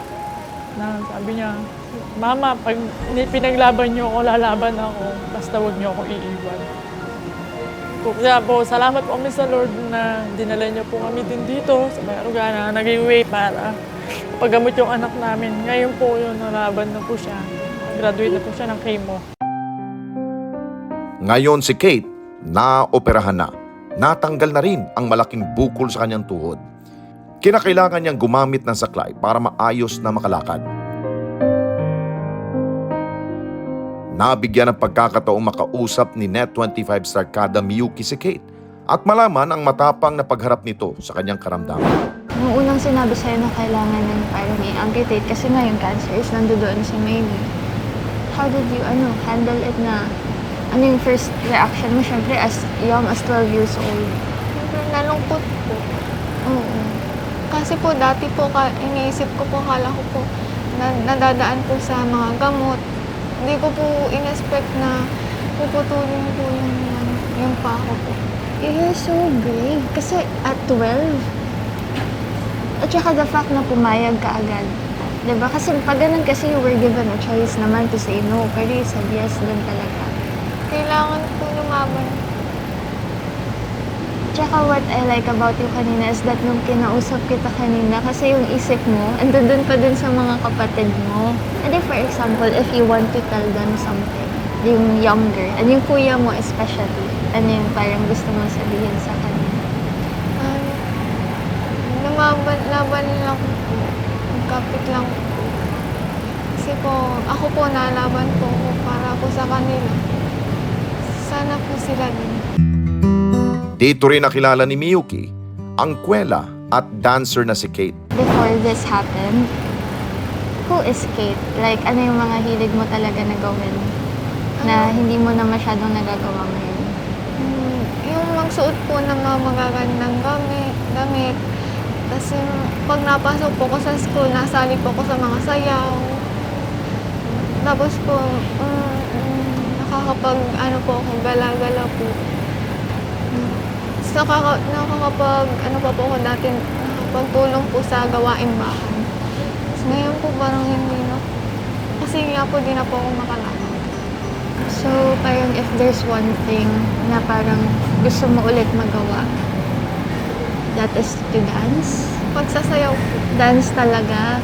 Na sabi niya, Mama, pag pinaglaban niyo ako, lalaban ako. Basta huwag niyo ako iiwan. Kaya po, salamat po kami sa Lord na dinala niyo po kami din dito sa Bayaruga na naging way para paggamot yung anak namin. Ngayon po yun, nalaban na po siya. Graduate na po siya ng chemo. Ngayon si Kate, naoperahan na. Natanggal na rin ang malaking bukol sa kanyang tuhod. Kinakailangan niyang gumamit ng saklay para maayos na makalakad. Nabigyan ng pagkakataong makausap ni Net25 star Kada Miyuki si Kate at malaman ang matapang na pagharap nito sa kanyang karamdaman. Nung unang sinabi sa'yo na kailangan ng parang i-amputate kasi nga yung cancer is nandoon sa Maynila. How did you handle it na? Ano yung first reaction mo? Siyempre, as young as 12 years old. Siyempre, nalungkot po. Oo. Kasi po, dati po, iniisip ko po, kala ko po, nadadaan po sa mga gamot. Hindi ko po in-expect na puputulin po yung pako po. You're so brave. Kasi at 12, at saka the fact na pumayag ka agad. Diba? Kasi pag ganun kasi you were given a choice naman to say no, pero you said yes din talaga. Kailangan po lumaban. Tsaka what I like about you kanina is that nung kinausap kita kanina, kasi yung isip mo, andun pa dun sa mga kapatid mo. And if, for example, if you want to tell them something, yung younger, and yung kuya mo especially, ano yung parang gusto mong sabihin sa kanila? Laban lang po. Magkapit lang po. Kasi po, ako po nalaban po para po sa kanila. Sana po sila din. Dito rin nakilala ni Miyuki ang kwela at dancer na si Kate. Before this happened, who is Kate? Like, ano yung mga hilig mo talaga na gawin? Na hindi mo na masyadong nagagawa ngayon? Yung magsuot po ng mga magagandang damit. Tapos pag napasok po ko sa school, nasali po ko sa mga sayaw. Tapos po, nakakapag, po ako, gala-gala po. Nakakapag, pa po ako dati, nakakapagtulong po sa gawaing bahay. Tapos ngayon po parang hindi na. Kasi nga po, di na po ako makalakad. So, parang if there's one thing na parang gusto mo ulit magawa, that is to dance? Pagsasayaw po. Dance talaga?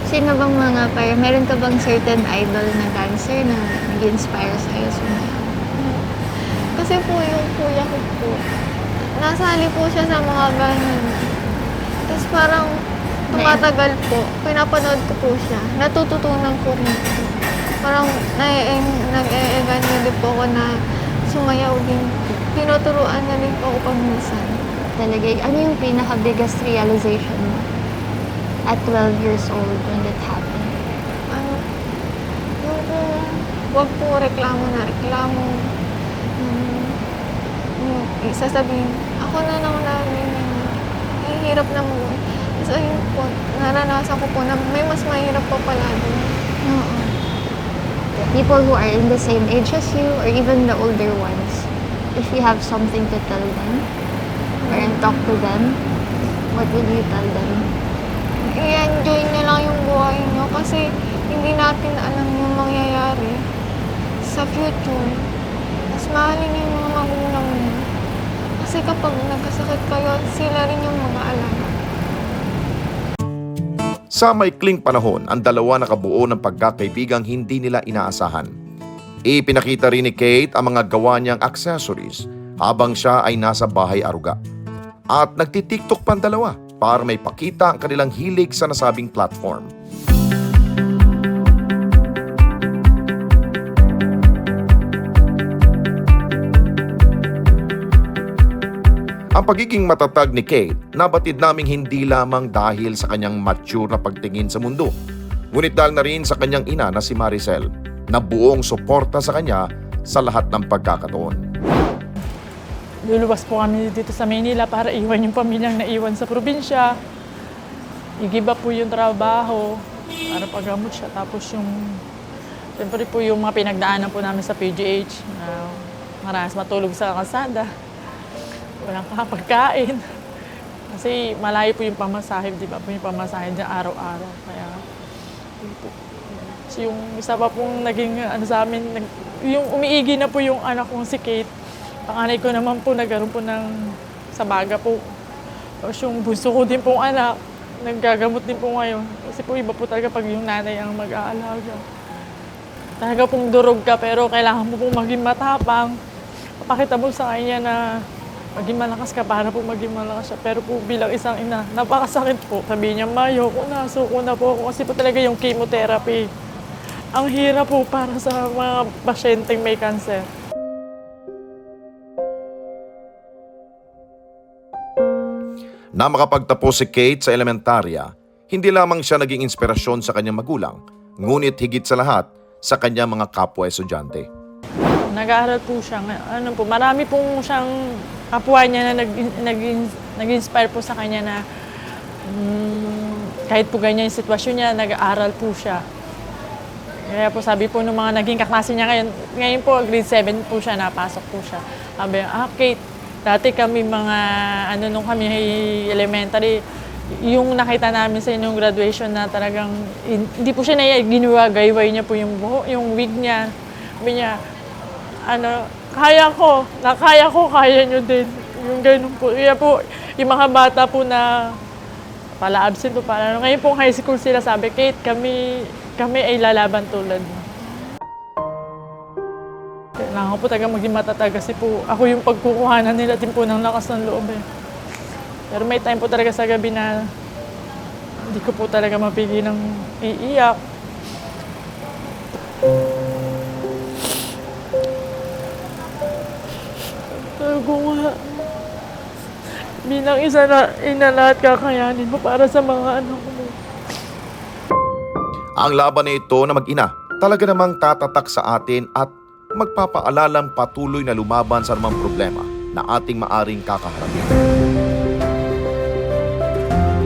Sino bang parang meron ka bang certain idol na dancer na nag-inspire sa'yo sumayaw? Kasi po yung kuya ko po, nasali po siya sa mga ganun. Tapos parang tumatagal po, pinapanood ko po siya, natututunan ko rin po. Parang nag-e-ganyo din po ako na sumayaw din po. Tinuturuan na din po ako pag minsan. Talaga, ano yung pinaka-biggest realization mo at 12 years old when that happened? Yung po, huwag po reklamo na reklamo. Sasabihin, ako na naman hirap na mo. So yun po, naranasan ko po na may mas mahirap pa pala doon. Oo. People who are in the same age as you or even the older ones, if you have something to tell them or talk to them, what would you tell them? I-enjoy nyo lang yung buhay nyo kasi hindi natin alam yung mangyayari sa future. Mas mahalin yung mga magulang nyo. Kasi kapag nagkasakit kayo, sila rin yung mag-aalala. Sa maikling panahon, ang dalawa nakabuo ng pagkakaibigang hindi nila inaasahan. Ipinakita rin ni Kate ang mga gawa niyang accessories habang siya ay nasa bahay aruga. At nagtitiktok pa ang dalawa para may pakita ang kanilang hilig sa nasabing platform. Ang pagiging matatag ni Kate, nabatid naming hindi lamang dahil sa kanyang mature na pagtingin sa mundo, ngunit dahil na rin sa kanyang ina na si Maricel, na buong suporta sa kanya sa lahat ng pagkakataon. Luluwas po kami dito sa Manila para iwan yung pamilyang naiwan sa probinsya. Igiba po yung trabaho para paggamot siya. Tapos siyempre po yung mga pinagdaanan po namin sa PGH, maras matulog sa kalsada. Walang kapagkain. Kasi malayo po yung pamasahe, di ba po yung pamasahe dyan araw-araw. Kaya, yung isa pa pong naging sa amin, yung umiigi na po yung anak kong si Kate. Panganay ko naman po, nagkaroon po sa baga po. Tapos yung bunso ko din pong anak, naggagamot din po ngayon. Kasi po iba po talaga pag yung nanay ang mag-aalaga. Talaga pong durog ka, pero kailangan mo pong maging matapang. Papakita mo sa kanya na maging malakas ka para po maging malakas siya. Pero po bilang isang ina, napakasakit po. Sabi niya, Mayo, suko na po ako. Kasi po talaga yung chemotherapy. Ang hirap po para sa mga pasyenteng may cancer. Na makapagtapos si Kate sa elementarya, hindi lamang siya naging inspirasyon sa kanyang magulang, ngunit higit sa lahat sa kanyang mga kapwa-estudyante. Nag-aaral po siya. Marami pong siyang kapwa niya na nag-inspire po sa kanya na kahit po ganyan yung sitwasyon niya, nag-aaral po siya. Kaya po sabi po ng mga naging kaklase niya ngayon po grade 7 po siya, napasok po siya. Sabi, Kate, dati kami nung kami elementary, yung nakita namin sa inyong graduation na talagang, hindi po siya ginawa, gayway niya po yung buho, yung wig niya. Sabi niya, kaya ko, kaya nyo din. Yung ganun po. Kaya po, yung mga bata po na pala absent po pala. Ngayon po high school sila, sabi, Kate, kami ay lalaban tulad mo. Kailangan po talaga maging matatag kasi po ako yung pagkukuhanan nila din po ng lakas ng loob eh. Pero may time po talaga sa gabi na hindi ko po talaga mapigil ng iiyak. Tago nga. Bilang isa na lahat kakayanin mo para sa mga anak mo. Ang laban na ito na mag-ina talaga namang tatatak sa atin at magpapaalalang patuloy na lumaban sa anumang problema na ating maaring kakaharapin.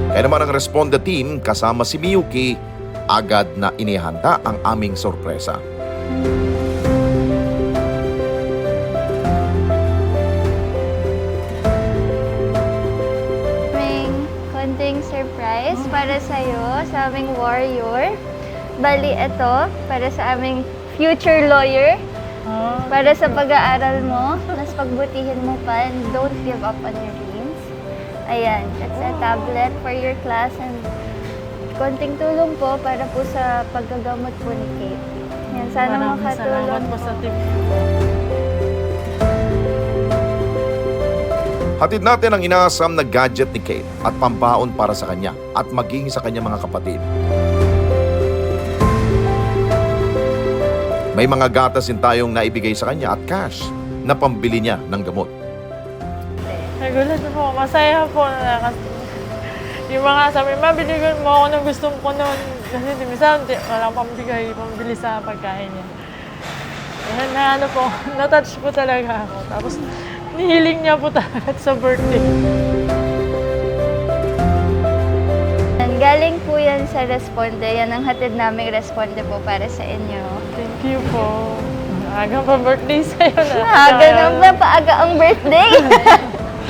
Kaya naman ang Responde team kasama si Miyuki agad na inihanda ang aming sorpresa. May konting surprise para sa'yo, sa aming warrior. Bali, ito, para sa aming future lawyer. Para sa pag-aaral mo, mas pagbutihin mo pa and don't give up on your dreams. Ayan, that's a tablet for your class and konting tulong po para po sa paggagamot po ni Kate. Yan, sana makatulong po sa team. Hatid natin ang inaasam na gadget ni Kate at pambaon para sa kanya at maging sa kanyang mga kapatid. May mga gatas din tayong naibigay sa kanya at cash na pambili niya ng gamot. Nagulat po, masaya po. Yung mga sabi, mabiligan mo ako ng gusto ko noon. Kasi minsan, walang pambili sa pagkain niya. Kaya na-touch po talaga ako. Tapos, nihiling niya po talaga sa birthday. Galing po yan sa Responde. Yan ang hatid naming Responde po para sa inyo. Thank you po. Maaga pa birthday sa'yo na. Maaga na paaga ang birthday.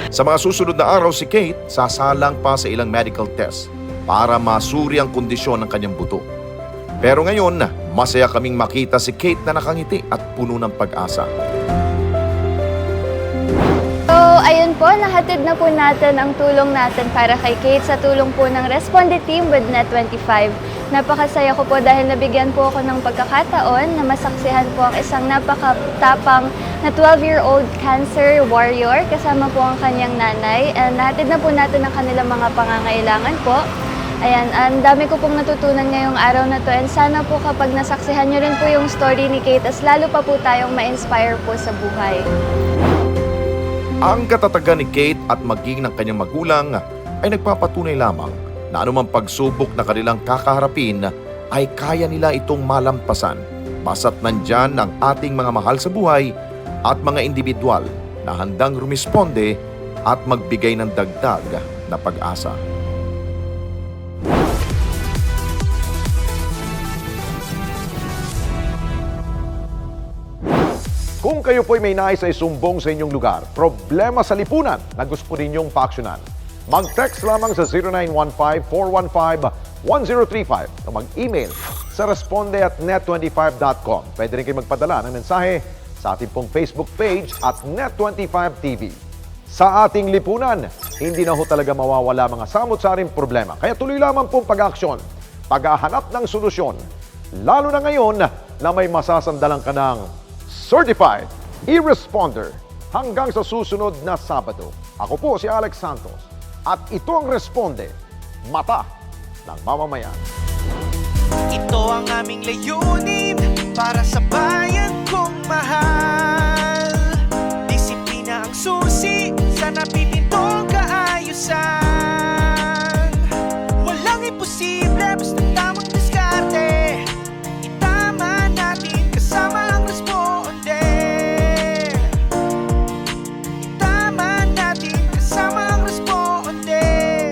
Sa mga susunod na araw si Kate, sasalang pa sa ilang medical test para masuri ang kondisyon ng kanyang buto. Pero ngayon, masaya kaming makita si Kate na nakangiti at puno ng pag-asa. So, ayun po, nahatid na po natin ang tulong natin para kay Kate sa tulong po ng Responde Team with Net25. Napakasaya ko po dahil nabigyan po ako ng pagkakataon na masaksihan po ang isang napakatapang na 12-year-old cancer warrior kasama po ang kanyang nanay. And nahatid na po natin ang kanilang mga pangangailangan po. Ayan, ang dami ko pong natutunan ngayong araw na to and sana po kapag nasaksihan nyo rin po yung story ni Kate, as lalo pa po tayong ma-inspire po sa buhay. Ang katatagan ni Kate at maging ng kanyang magulang ay nagpapatunay lamang na anumang pagsubok na kanilang kakaharapin ay kaya nila itong malampasan basta't nandyan ang ating mga mahal sa buhay at mga individual na handang rumisponde at magbigay ng dagdag na pag-asa. Kung kayo po'y may nais ay sumbong sa inyong lugar, problema sa lipunan na gusto ninyong paaksyonan, mag-text lamang sa 0915-415-1035 o mag-email sa responde@net25.com. Pwede rin kayo magpadala ng mensahe sa ating pong Facebook page at Net25TV. Sa ating lipunan, hindi na ho talaga mawawala mga samot-saring problema. Kaya tuloy lamang pong pag-aksyon, paghahanap ng solusyon, lalo na ngayon na may masasandalang ka ng Certified E-Responder. Hanggang sa susunod na Sabado. Ako po si Alex Santos at ito ang Responde, Mata ng Mamamayan. Ito ang aming layunin para sa bayan.